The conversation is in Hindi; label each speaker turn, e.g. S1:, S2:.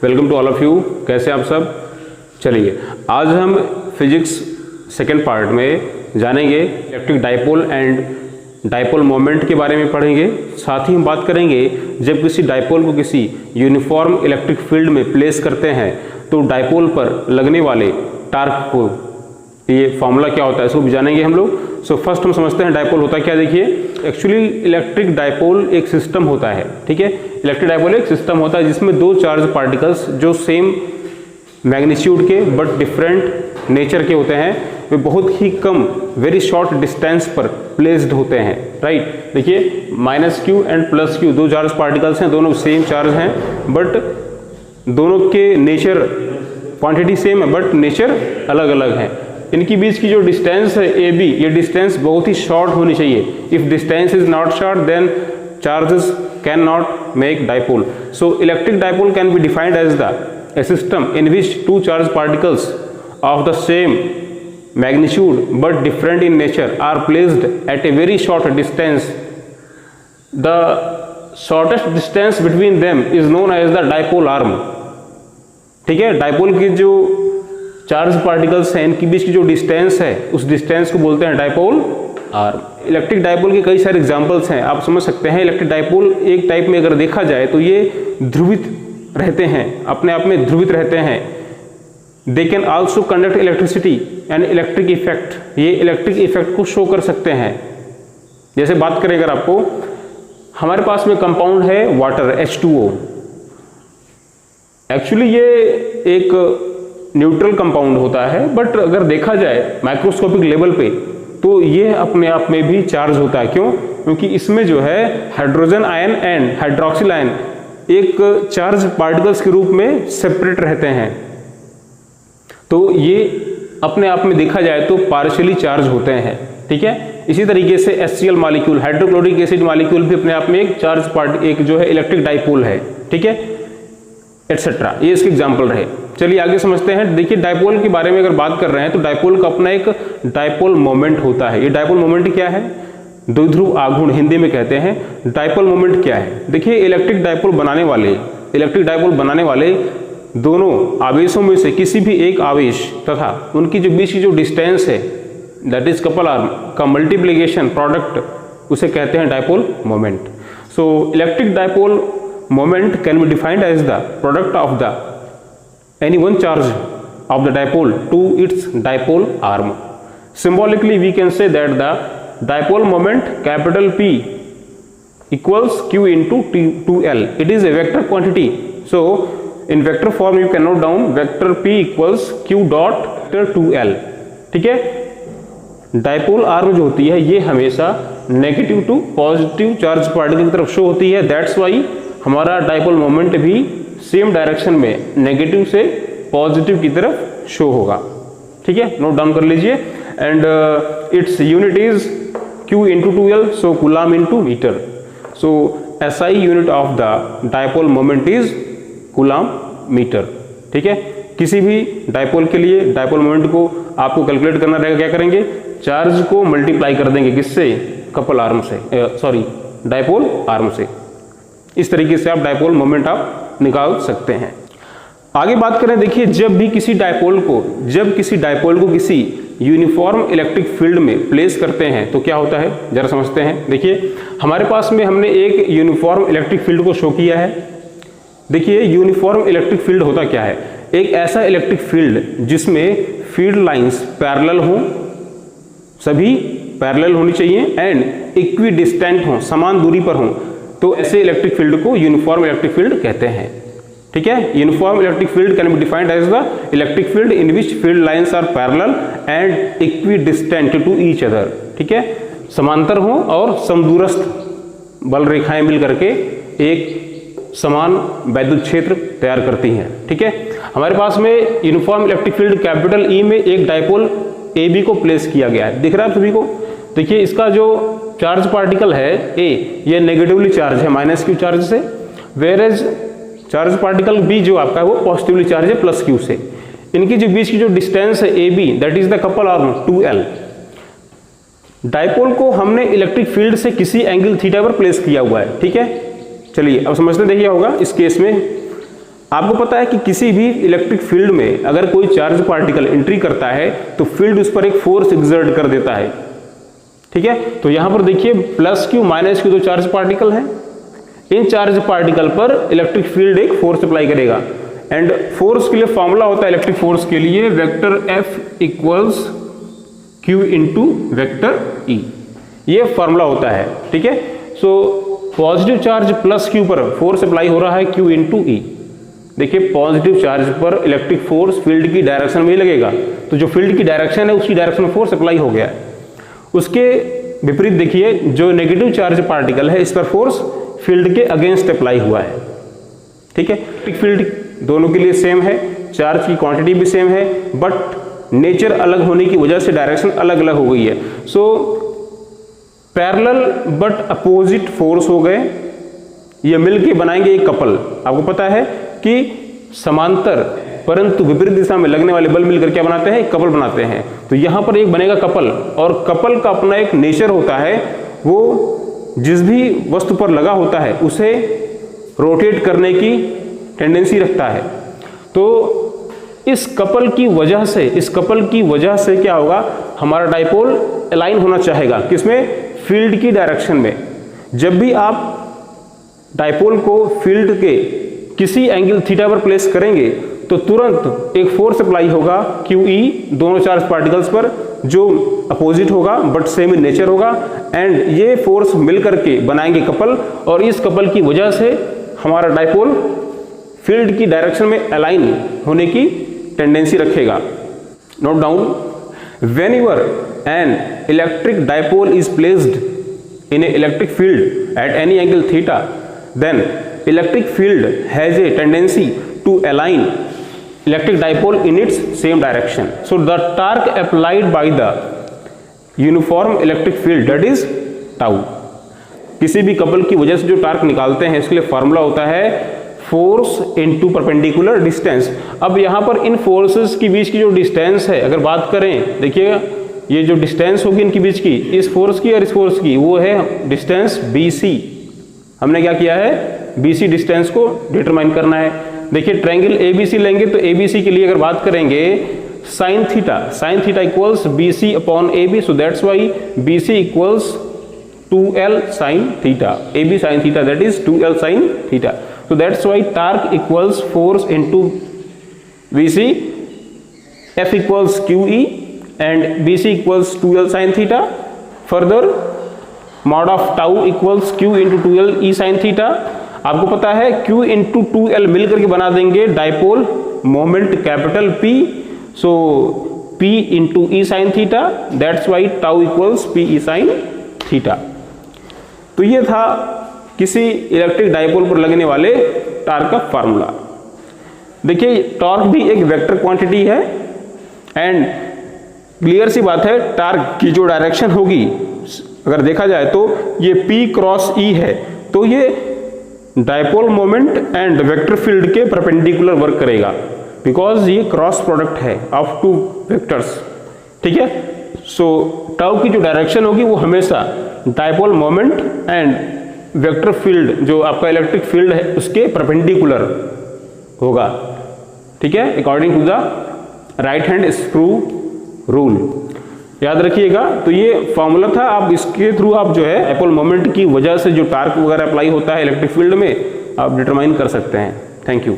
S1: Welcome to all of you. कैसे आप सब? चलिए आज हम फिजिक्स सेकेंड पार्ट में जानेंगे electric dipole and dipole moment के बारे में पढ़ेंगे। साथ ही हम बात करेंगे जब किसी डाइपोल को किसी यूनिफॉर्म इलेक्ट्रिक फील्ड में प्लेस करते हैं तो डाइपोल पर लगने वाले टार्क को, ये फॉर्मूला क्या होता है, इसको भी जानेंगे हम लोग। सो फर्स्ट हम समझते हैं डाइपोल होता क्या। देखिए एक्चुअली इलेक्ट्रिक डाइपोल एक सिस्टम होता है, ठीक है। इलेक्ट्रिक डाइपोल एक सिस्टम होता है जिसमें दो चार्ज पार्टिकल्स जो सेम मैग्नीट्यूड के बट डिफरेंट नेचर के होते हैं, वे बहुत ही कम वेरी शॉर्ट डिस्टेंस पर प्लेस्ड होते हैं, राइट। देखिए -q एंड +q दो चार्ज पार्टिकल्स हैं, दोनों सेम चार्ज हैं बट दोनों के नेचर क्वांटिटी सेम है बट नेचर अलग अलग है। इनके बीच की जो डिस्टेंस है AB, ये डिस्टेंस बहुत ही शॉर्ट होनी चाहिए। If distance is not short then charges can not make dipole. So electric dipole can be defined as the a system in which two charged particles of the same magnitude but different in nature are placed at a very short distance. The shortest distance between them is known as the dipole arm. ठीक है, डाइपोल के जो चार्ज पार्टिकल्स हैं इनके बीच की जो डिस्टेंस है उस डिस्टेंस को बोलते हैं डाइपोल आर्म। इलेक्ट्रिक डाइपोल के कई सारे एग्जांपल्स हैं, आप समझ सकते हैं। इलेक्ट्रिक डाइपोल एक टाइप में अगर देखा जाए तो ये ध्रुवित रहते हैं, अपने आप में ध्रुवित रहते हैं। They can also conduct electricity and electric effect, ये इलेक्ट्रिक इफेक्ट को शो कर सकते हैं। जैसे बात करें अगर आपको, हमारे पास में कंपाउंड है वाटर H2O। एक्चुअली ये एक न्यूट्रल कंपाउंड होता है बट अगर देखा जाए माइक्रोस्कोपिक लेवल पे तो ये अपने आप में भी चार्ज होता है। क्यों? क्योंकि इसमें जो है hydrogen ion and hydroxyl ion एक चार्ज पार्टिकल्स के रूप में सेपरेट रहते हैं, तो ये अपने आप में देखा जाए तो पार्शियली चार्ज होते हैं, ठीक है। इसी तरीके से HCl molecule, hydrochloric acid molecule भी अपने आप में एक चार्ज पार्ट, एक जो है इलेक्ट्रिक डाइपोल है, ठीक है, एटसेट्रा। ये इसके एग्जाम्पल रहे। चलिए आगे समझते हैं। देखिए डाइपोल के बारे में अगर बात कर रहे हैं तो डाइपोल का अपना एक डाइपोल मोमेंट होता है। ये डाइपोल मोमेंट क्या है? द्विध्रुव आघूर्ण हिंदी में कहते हैं। डाइपोल मोमेंट क्या है? देखिए इलेक्ट्रिक डाइपोल बनाने वाले दोनों आवेशों में से किसी भी एक आवेश तथा उनकी जो बीच की जो डिस्टेंस है दैट इज कपल आर्म का मल्टीप्लिकेशन प्रोडक्ट, उसे कहते हैं dipole moment. So electric dipole moment can be defined as the product of the any one charge of the dipole to its dipole arm. Symbolically we can say that the dipole moment capital P equals Q into 2L. It is a vector quantity. So in vector form you can note down vector P equals Q dot vector 2L. ठीक है। डाइपोल आर्म जो होती है ये हमेशा negative to positive charge particle की तरफ शो होती है। दैट्स वाई हमारा डाइपोल मोमेंट भी सेम डायरेक्शन में नेगेटिव से पॉजिटिव की तरफ शो होगा, ठीक है। नोट डाउन कर लीजिए। And its unit is Q into 2L, so coulomb into meter. So SI unit of the dipole moment is coulomb meter, ठीक है। किसी भी डाइपोल के लिए डाइपोल मोमेंट को आपको कैलकुलेट करना रहेगा। क्या करेंगे? चार्ज को मल्टीप्लाई कर देंगे, किससे? कपल आर्म से, सॉरी डाइपोल आर्म से। इस तरीके से आप डाइपोल मोमेंट आप निकाल सकते हैं। आगे बात करें, देखिए जब किसी डाइपोल को किसी यूनिफॉर्म इलेक्ट्रिक फील्ड में प्लेस करते हैं तो क्या होता है, जरा समझते हैं। देखिए हमारे पास में हमने एक यूनिफॉर्म इलेक्ट्रिक फील्ड को शो किया है। देखिए यूनिफॉर्म इलेक्ट्रिक फील्ड होता क्या है? एक ऐसा इलेक्ट्रिक फील्ड जिसमें फील्ड लाइंस पैरेलल हों, सभी पैरेलल होनी चाहिए एंड इक्वी डिस्टेंट हों, समान दूरी पर हों, तो ऐसे इलेक्ट्रिक फील्ड को यूनिफॉर्म इलेक्ट्रिक फील्ड कहते हैं, ठीक है। Uniform electric field can be defined as the electric field in which field lines are parallel and equidistant to each other, ठीक है। समांतर हो और समदूरस्थ बल रेखाएं मिल करके एक समान वैद्युत क्षेत्र तैयार करती हैं, ठीक है। हमारे पास में uniform electric field capital E में एक डाइपोल AB को प्लेस किया गया है, दिख रहा है सभी को। देखिए इसका जो चार्ज पार्टिकल है A, ये नेगेटिवली चार्ज है -q चार्ज से, वेयरएज चार्ज पार्टिकल B जो आपका है वो पॉजिटिवली चार्ज है +q से। इनकी जो बीच की जो डिस्टेंस है AB that is the couple arm 2L। Dipole को हमने इलेक्ट्रिक फील्ड से किसी एंगल थीटा पर प्लेस किया हुआ है, ठीक है। चलिए अब समझते देखिए होगा इस केस में आपको पता है कि किसी भी इलेक्ट्रिक फील्ड में अगर कोई चार्ज पार्टिकल एंट्री करता है तो फील्ड उस पर एक फोर्स एक्सर्ट कर देता है। ठीक है, तो यहां पर देखिए प्लस क्यू माइनस क्यू दो चार्ज पार्टिकल हैं। इन चार्ज पार्टिकल पर इलेक्ट्रिक फील्ड एक फोर्स अप्लाई करेगा एंड फोर्स के लिए फॉर्मूला होता है इलेक्ट्रिक फोर्स के लिए vector F equals Q into vector E, ये फॉर्मूला होता है। ठीक है, so positive charge plus Q पर फोर्स अप्लाई हो रहा है Q इंटू E। देखिए पॉजिटिव चार्ज पर इलेक्ट्रिक फोर्स फील्ड की डायरेक्शन में ही लगेगा, तो जो फील्ड की डायरेक्शन है उसकी डायरेक्शन में फोर्स अप्लाई हो गया है। उसके विपरीत देखिए जो नेगेटिव चार्ज पार्टिकल है इस पर फोर्स फील्ड के अगेंस्ट अप्लाई हुआ है। ठीक है, इलेक्ट्रिक फील्ड दोनों के लिए सेम है, चार्ज की क्वांटिटी भी सेम है, बट नेचर अलग होने की वजह से डायरेक्शन अलग अलग हो गई है। So parallel but opposite force हो गए, ये मिलके बनाएंगे एक कपल। आपको पता है कि समांतर परंतु विपरीत दिशा में लगने वाले बल मिलकर क्या बनाते हैं, कपल बनाते हैं। तो यहां पर एक बनेगा कपल, और कपल का अपना एक नेचर होता है, वो जिस भी वस्तु पर लगा होता है उसे रोटेट करने की टेंडेंसी रखता है। तो इस कपल की वजह से क्या होगा, हमारा डाइपोल अलाइन होना चाहेगा किसमें, फील्ड की डायरेक्शन में। जब भी आप डाइपोल को फील्ड के किसी एंगल थीटा पर प्लेस करेंगे तो तुरंत एक फोर्स अप्लाई होगा QE दोनों चार्ज पार्टिकल्स पर, जो अपोजिट होगा बट सेम इन नेचर होगा, एंड ये फोर्स मिलकर के बनाएंगे कपल, और इस कपल की वजह से हमारा डाइपोल फील्ड की डायरेक्शन में अलाइन होने की टेंडेंसी रखेगा। Note down, whenever an electric dipole is placed in A electric field at any angle theta, then electric field has a tendency to align electric dipole in its same direction. So the torque applied by the uniform electric field, that is tau. किसी भी कपल की वजह से जो टार्क निकालते हैं इसके लिए फॉर्मूला होता है फोर्स इनटू परपेंडिकुलर डिस्टेंस। अब यहाँ पर इन फोर्सेस के बीच की जो डिस्टेंस है, अगर बात करें, देखिएगा ये जो डिस्टेंस होगी इनके बीच की, इस फोर्स की और इस फोर्स की, वो है डिस्टेंस BC। हमने क्या किया है, BC डिस्टेंस को डिटरमाइन करना है। देखिए ट्रायंगल ABC लेंगे तो ABC के लिए अगर बात करेंगे sine theta equals BC upon AB, so that's why BC equals 2L sine theta, AB sine theta, that is 2L sine theta. So that's why torque equals force into VC, F equals QE and BC equals 2L sin theta. Further, mod of tau equals Q into 2L E sin theta. आपको पता है Q into 2L मिलकर के बना देंगे dipole moment capital P. So P into E sin theta. That's why tau equals PE sin theta. तो ये था किसी इलेक्ट्रिक डाइपोल पर लगने वाले टार्क का फार्मूला। देखिए टॉर्क भी एक वेक्टर क्वांटिटी है एंड क्लियर सी बात है, टार्क की जो डायरेक्शन होगी अगर देखा जाए तो ये P क्रॉस E है, तो ये dipole moment and vector field के परपेंडिकुलर वर्क करेगा, बिकॉज ये क्रॉस प्रोडक्ट है ऑफ टू वेक्टर्स। ठीक है, सो टाउ की जो डायरेक्शन होगी वो हमेशा dipole moment and vector field जो आपका इलेक्ट्रिक फील्ड है उसके परपेंडिकुलर होगा। ठीक है, according to the right hand screw rule, याद रखिएगा। तो ये फॉर्मूला था, आप इसके थ्रू आप जो है डाइपोल मोमेंट की वजह से जो टार्क वगैरह अप्लाई होता है इलेक्ट्रिक फील्ड में आप डिटरमाइन कर सकते हैं। Thank you.